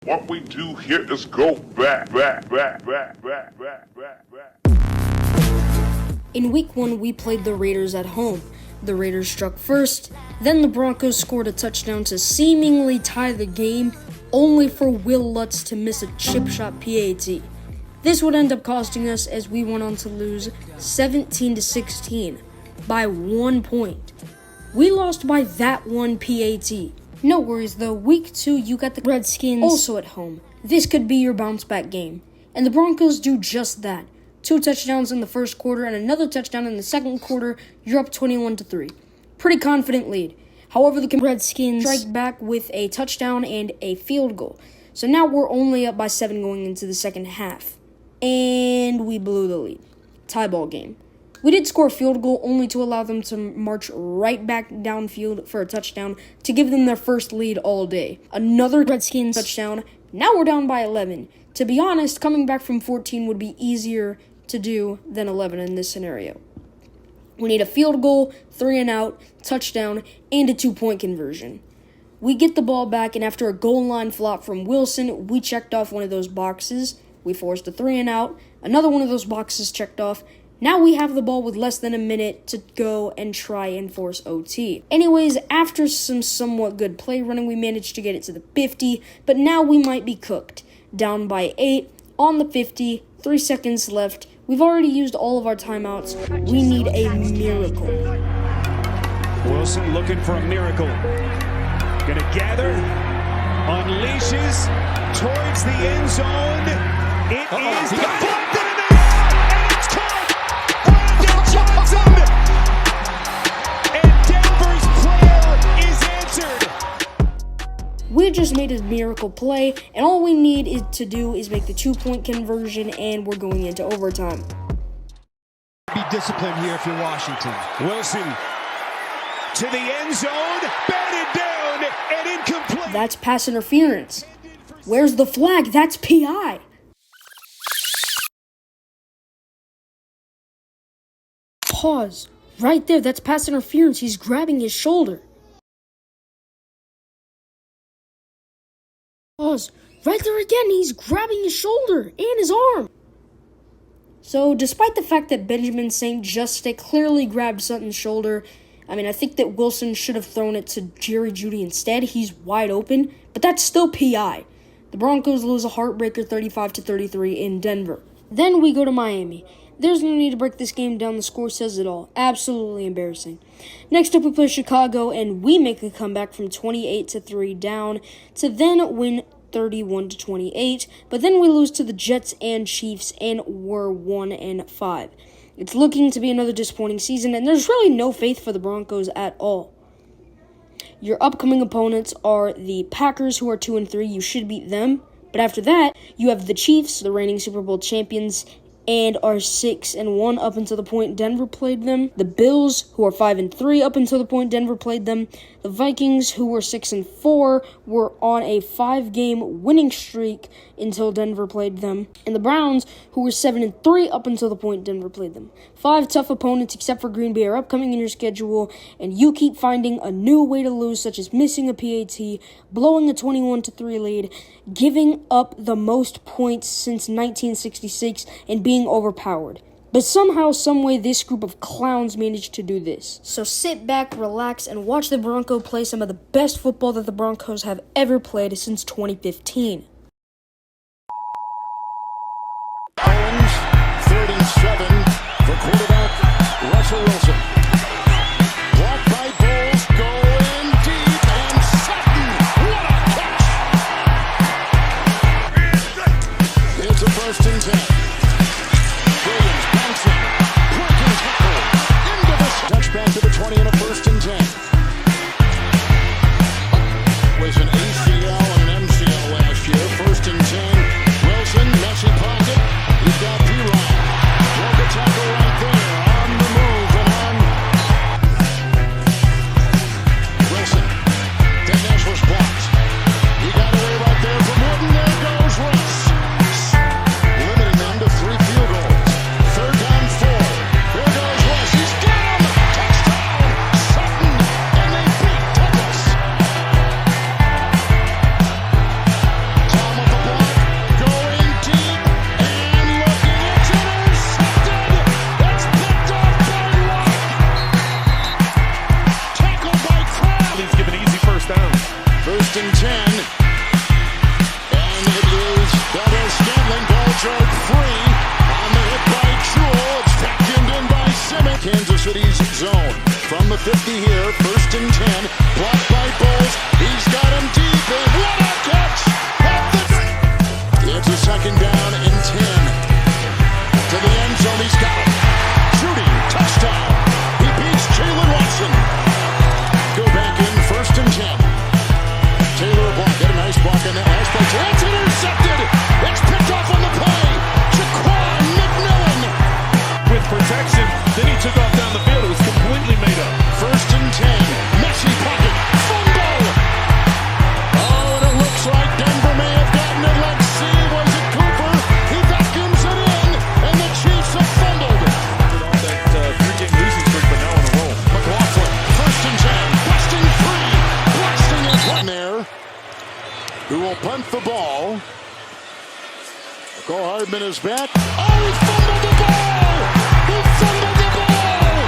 What we do here is go back. In week 1, we played the Raiders at home. The Raiders struck first, then the Broncos scored a touchdown to seemingly tie the game, only for Will Lutz to miss a chip shot PAT. This would end up costing us as we went on to lose 17-16 by 1 point. We lost by that one PAT. No worries though, week 2 you got the Redskins also at home. This could be your bounce back game. And the Broncos do just that. 2 touchdowns in the first quarter and another touchdown in the second quarter, you're up 21-3. Pretty confident lead. However, the Redskins strike back with a touchdown and a field goal. So now we're only up by 7 going into the second half. And we blew the lead. Tie ball game. We did score a field goal only to allow them to march right back downfield for a touchdown to give them their first lead all day. Another Redskins touchdown. Now we're down by 11. To be honest, coming back from 14 would be easier to do than 11 in this scenario. We need a field goal, 3 and out, touchdown, and a 2-point conversion. We get the ball back, and after a goal line flop from Wilson, we checked off one of those boxes. We forced a 3 and out, another one of those boxes checked off. Now we have the ball with less than a minute to go and try and force OT. Anyways, after some somewhat good play running, we managed to get it to the 50, but now we might be cooked. Down by 8, on the 50, 3 seconds left. We've already used all of our timeouts. We need a miracle. Wilson looking for a miracle. Gonna gather, unleashes towards the end zone. It is deflected in the air, and it's caught. Brandon Johnson, and Denver's prayer is answered. We just made a miracle play, and all we need to do is make the 2-point conversion, and we're going into overtime. Be disciplined here if you're Washington. Wilson to the end zone, batted down, and incomplete. That's pass interference. Where's the flag? That's PI. Pause. Right there, that's pass interference. He's grabbing his shoulder. Pause. Right there again, he's grabbing his shoulder and his arm. So, despite the fact that Benjamin St. Juste clearly grabbed Sutton's shoulder, I think that Wilson should have thrown it to Jerry Jeudy instead. He's wide open, but that's still PI. The Broncos lose a heartbreaker 35-33 in Denver. Then we go to Miami. There's no need to break this game down. The score says it all. Absolutely embarrassing. Next up, we play Chicago, and we make a comeback from 28-3 down to then win 31-28. But then we lose to the Jets and Chiefs, and we're 1-5. It's looking to be another disappointing season, and there's really no faith for the Broncos at all. Your upcoming opponents are the Packers, who are 2-3. You should beat them. But after that, you have the Chiefs, the reigning Super Bowl champions, and are 6-1 up until the point Denver played them. The Bills, who are 5-3 up until the point Denver played them. The Vikings, who were 6-4, were on a 5-game winning streak until Denver played them. And the Browns, who were 7-3 up until the point Denver played them. 5 tough opponents, except for Green Bay, are upcoming in your schedule, and you keep finding a new way to lose, such as missing a PAT, blowing a 21-3 lead, giving up the most points since 1966, and being overpowered. But somehow, someway, this group of clowns managed to do this. So sit back, relax, and watch the Broncos play some of the best football that the Broncos have ever played since 2015. Owens, 37 for quarterback Russell Wilson. Blocked by Bowles, going deep, and Sutton, what a catch! It's a 1st and 10. Williams bouncing, breaking tackle, into the touchback to the 20 and a 1st and 10. Was an ACL and an MCL last year. 1st and 10. Wilson, messy pocket. He's got P-Ryan. Broke a tackle right there. On the move and on. Wilson. That Nashville's blocked. He got away right there from Wooden. There goes Russ. Limiting them to City's zone. From the 50 here, 1st and 10. Blocked by Bowles. He's got him deep, and what a catch! It's a 2nd down and 10. To the end zone, he's got it. Shooting, touchdown. He beats Jalen Watson. Go back in, 1st and 10. Taylor block, get a nice block on that last play. It's intercepted. It's picked off on the play. Jaquan McMillan with protection. Then he took off down the field. It was completely made up. 1st and 10. Messy pocket. Fumble. Oh, and it looks like Denver may have gotten it. Let's see. Was it Cooper? He vacuums it in, and the Chiefs have fumbled. On that 3-game losing streak, but now on a roll. McLaughlin, 1st and 10. Busting free. Blasting it one there. Who will punt the ball. Cole Hardman is back. Oh, he fumbled the ball! He fumbled the ball!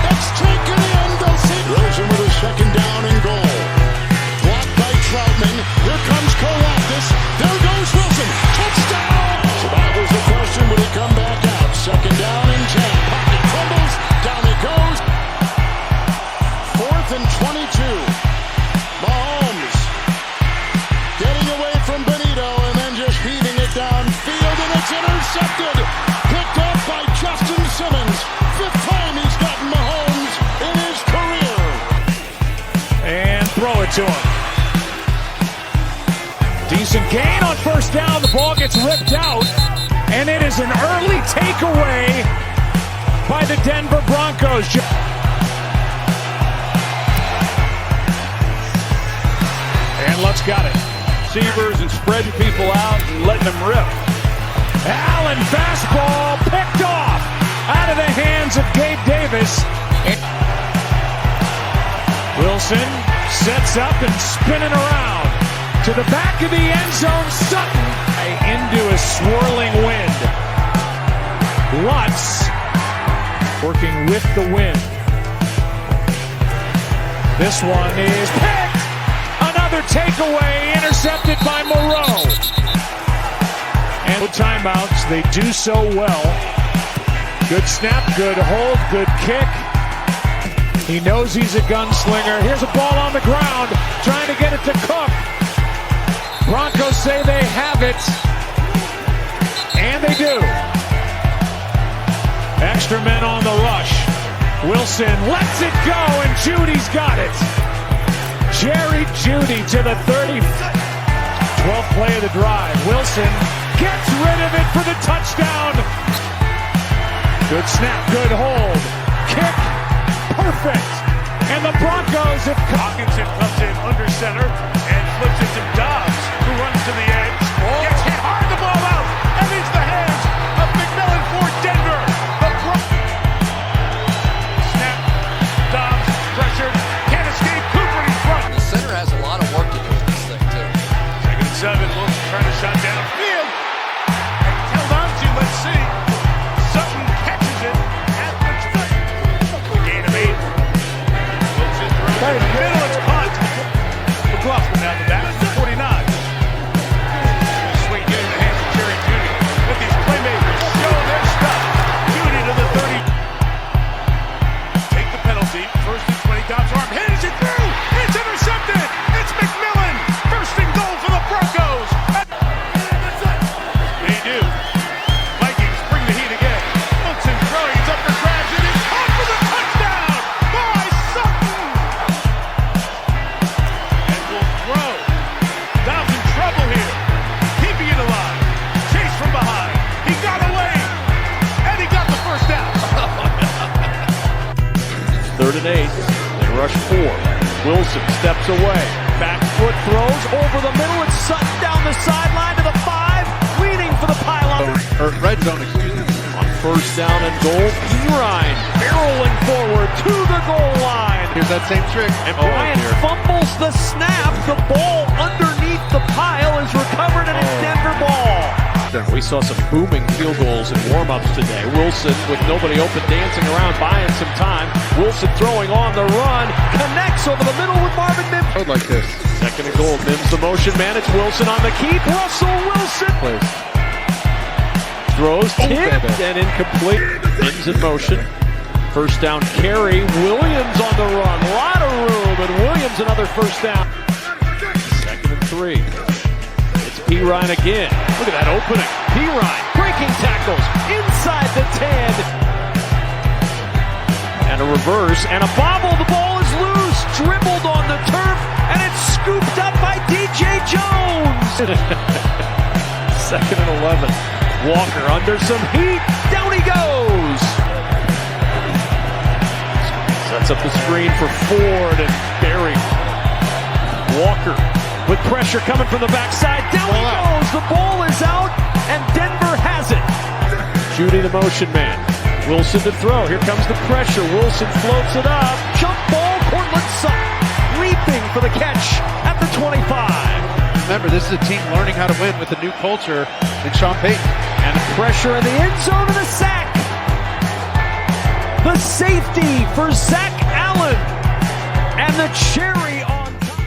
It's taken in. Rosen with a 2nd down and goal. Blocked by Troutman. Here comes Karlaftis. There goes Wilson. Touchdown! So that was the question. Will he come back out? 2nd down and 10. Pocket fumbles. Down he goes. 4th and 22. Mahomes getting away from Benito and then just heaving it downfield, and it's intercepted. Picked up by Justin Simmons. 5th time he's gotten Mahomes in his career. And throw it to him. Decent gain on 1st down. The ball gets ripped out, and it is an early takeaway by the Denver Broncos. And Lutz got it. Receivers and spreading people out and letting them rip. Allen fastball picked off out of the hands of Gabe Davis. Wilson sets up and spinning around to the back of the end zone. Sutton into a swirling wind. Lutz working with the wind. This one is picked. Another takeaway, intercepted by Moreau. And with timeouts, they do so well. Good snap, good hold, good kick. He knows he's a gunslinger. Here's a ball on the ground, trying to get it to Cook. Broncos say they have it, and they do. Extra men on the rush. Wilson lets it go, and Judy's got it. Jerry Jeudy to the 30. 12th play of the drive. Wilson gets rid of it for the touchdown. Good snap, good hold. Kick, perfect. And the Broncos have... Hawkinson comes in under center and flips it to Dobbs, who runs to the edge. Gets hit hard, the ball out, and it's the hands of McMillan for Denver. Snap, Dobbs, pressured, can't escape, Cooper in front. The center has a lot of work to do with this thing, too. 2nd and 7, Wilson trying to shut down field. Held on to, let's see. Sutton catches it at the gain of 8. Wilson throws in the middle, it's caught. McLaughlin down the back, 49. Swing in the hands of Jerry Jeudy. Let these playmakers show their stuff. Jeudy to the 30. Take the penalty. 1st and 20, Dobbs arm hits it through. It's intercepted. It's McMillan. 1st and goal for the Broncos. They do. Vikings bring the heat again. Wilson throwing, it's up for grabs, and it's caught for the touchdown by Sutton. And will throw. Dobbs in trouble here. Keeping it alive. Chase from behind. He got away. And he got the 1st down. 3rd and 8. They rush 4. Wilson steps away. Back foot throws over the middle. It's Sutton down the sideline to the 5. Leading for the pylon. Red zone, excuse me. On 1st down and goal. Perine barreling forward to the goal line. Here's that same trick. And Bryant fumbles the snap. The ball underneath the pile is recovered, and it's Denver ball. We saw some booming field goals in warm-ups today. Wilson with nobody open, dancing around, buying some time. Wilson throwing on the run, connects over the middle with Marvin Mims. Like this. 2nd and goal. Mims the motion man. It's Wilson on the keep. Russell Wilson throws tipped and incomplete. Mims in motion. First down carry. Williams on the run. A lot of room, and Williams another first down. 2nd and 3. It's P. Ryan again. Look at that opening. P. Ryan breaking tackles inside the 10. And a reverse and a bobble. The ball is loose. Dribbled on the turf, and it's scooped up by DJ Jones. 2nd and 11. Walker under some heat. Down he goes. Sets up the screen for Ford and Berry. Walker with pressure coming from the backside. Down he goes. The ball is out, and Denver has it. Judy, the motion man. Wilson to throw. Here comes the pressure. Wilson floats it up. Jump ball. Cortland Sutton leaping for the catch at the 25. Remember, this is a team learning how to win with a new culture in Sean Payton. And pressure in the end zone and a sack. The safety for Zach Allen. And the cherry on top.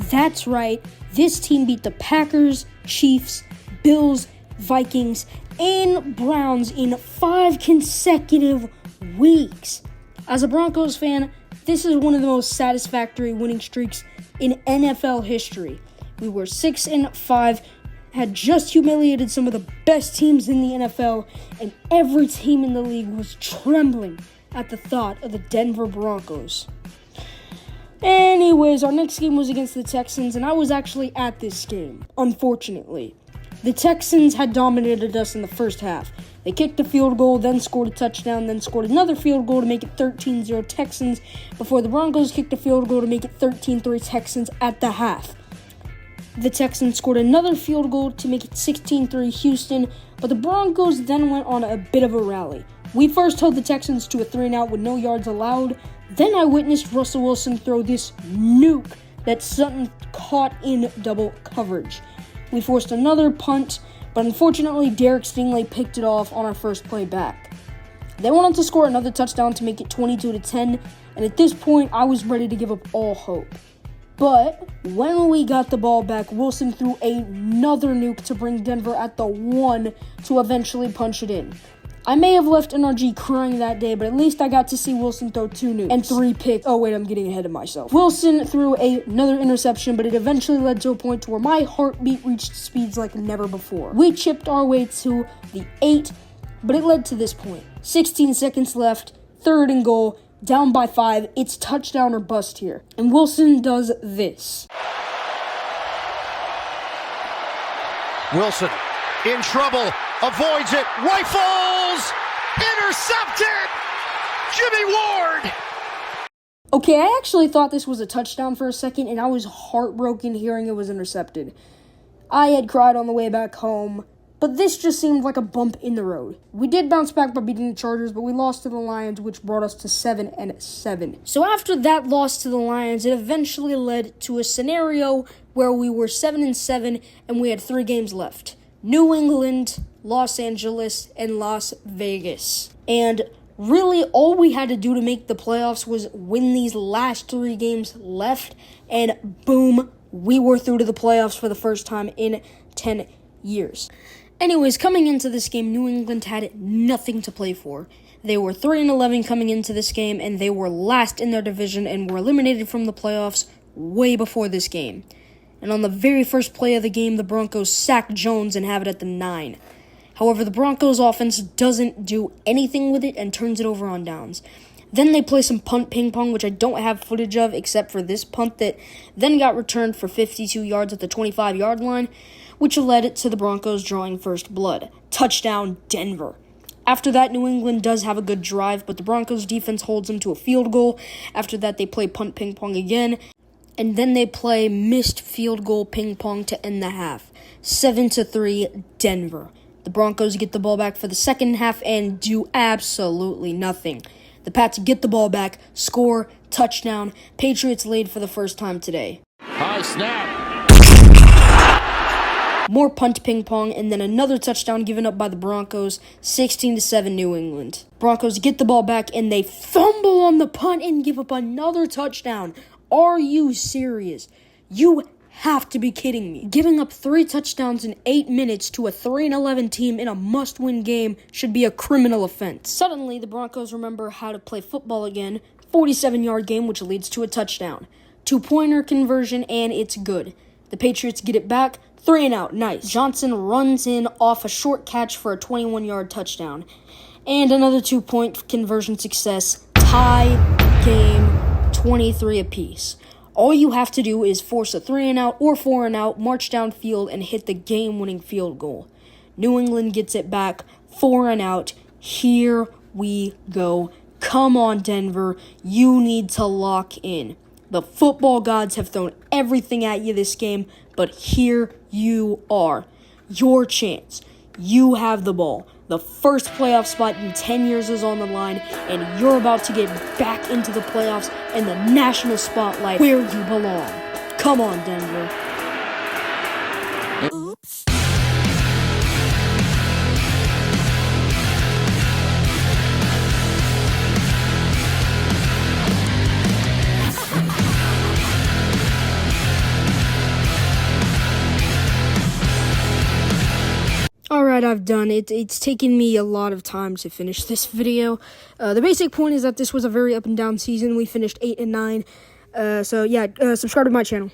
That's right, this team beat the Packers, Chiefs, Bills, Vikings, and Browns in 5 consecutive weeks. As a Broncos fan, this is one of the most satisfactory winning streaks in NFL history. We were 6-5, had just humiliated some of the best teams in the NFL, and every team in the league was trembling at the thought of the Denver Broncos. Anyways, our next game was against the Texans, and I was actually at this game, unfortunately. The Texans had dominated us in the first half. They kicked a field goal, then scored a touchdown, then scored another field goal to make it 13-0 Texans, before the Broncos kicked a field goal to make it 13-3 Texans at the half. The Texans scored another field goal to make it 16-3 Houston, but the Broncos then went on a bit of a rally. We first held the Texans to a 3-and-out with no yards allowed. Then I witnessed Russell Wilson throw this nuke that Sutton caught in double coverage. We forced another punt, but unfortunately Derek Stingley picked it off on our first play back. They went on to score another touchdown to make it 22-10, and at this point I was ready to give up all hope. But when we got the ball back, Wilson threw another nuke to bring Denver at the 1 to eventually punch it in. I may have left NRG crying that day, but at least I got to see Wilson throw 2 nukes and 3 picks. Oh wait, I'm getting ahead of myself. Wilson threw another interception, but it eventually led to a point to where my heartbeat reached speeds like never before. We chipped our way to the 8, but it led to this point. 16 seconds left, 3rd and goal, down by 5. It's touchdown or bust here. And Wilson does this. Wilson in trouble, avoids it, rifles, intercepted, Jimmy Ward. Okay, I actually thought this was a touchdown for a second, and I was heartbroken hearing it was intercepted. I had cried on the way back home, but this just seemed like a bump in the road. We did bounce back by beating the Chargers, but we lost to the Lions, which brought us to 7-7. So after that loss to the Lions, it eventually led to a scenario where we were 7-7, and we had 3 games left. New England, Los Angeles, and Las Vegas. And really, all we had to do to make the playoffs was win these last 3 games left, and boom, we were through to the playoffs for the first time in 10 years. Anyways, coming into this game, New England had nothing to play for. They were 3-11 coming into this game, and they were last in their division and were eliminated from the playoffs way before this game. And on the very first play of the game, the Broncos sack Jones and have it at the 9. However, the Broncos offense doesn't do anything with it and turns it over on downs. Then they play some punt ping pong, which I don't have footage of except for this punt that then got returned for 52 yards at the 25-yard line, which led to the Broncos drawing first blood. Touchdown, Denver. After that, New England does have a good drive, but the Broncos defense holds them to a field goal. After that, they play punt ping pong again. And then they play missed field goal ping pong to end the half. 7-3, Denver. The Broncos get the ball back for the second half and do absolutely nothing. The Pats get the ball back, score, touchdown. Patriots lead for the first time today. High snap. More punt ping pong, and then another touchdown given up by the Broncos, 16-7 New England. Broncos get the ball back, and they fumble on the punt and give up another touchdown. Are you serious? You have to be kidding me. Giving up 3 touchdowns in 8 minutes to a 3-11 team in a must-win game should be a criminal offense. Suddenly, the Broncos remember how to play football again. 47-yard game, which leads to a touchdown. 2-pointer conversion, and it's good. The Patriots get it back. 3 and out. Nice. Johnson runs in off a short catch for a 21-yard touchdown. And another 2-point conversion success. Tie game, 23 apiece. All you have to do is force a 3 and out or 4 and out, march downfield, and hit the game-winning field goal. New England gets it back, 4 and out. Here we go. Come on, Denver. You need to lock in. The football gods have thrown everything at you this game, but here you are. Your chance. You have the ball. The first playoff spot in 10 years is on the line, and you're about to get back into the playoffs and the national spotlight where you belong. Come on, Denver. Oops. Alright, I've done it. It's taken me a lot of time to finish this video. The basic point is that this was a very up and down season. We finished 8 and 9. So yeah, subscribe to my channel.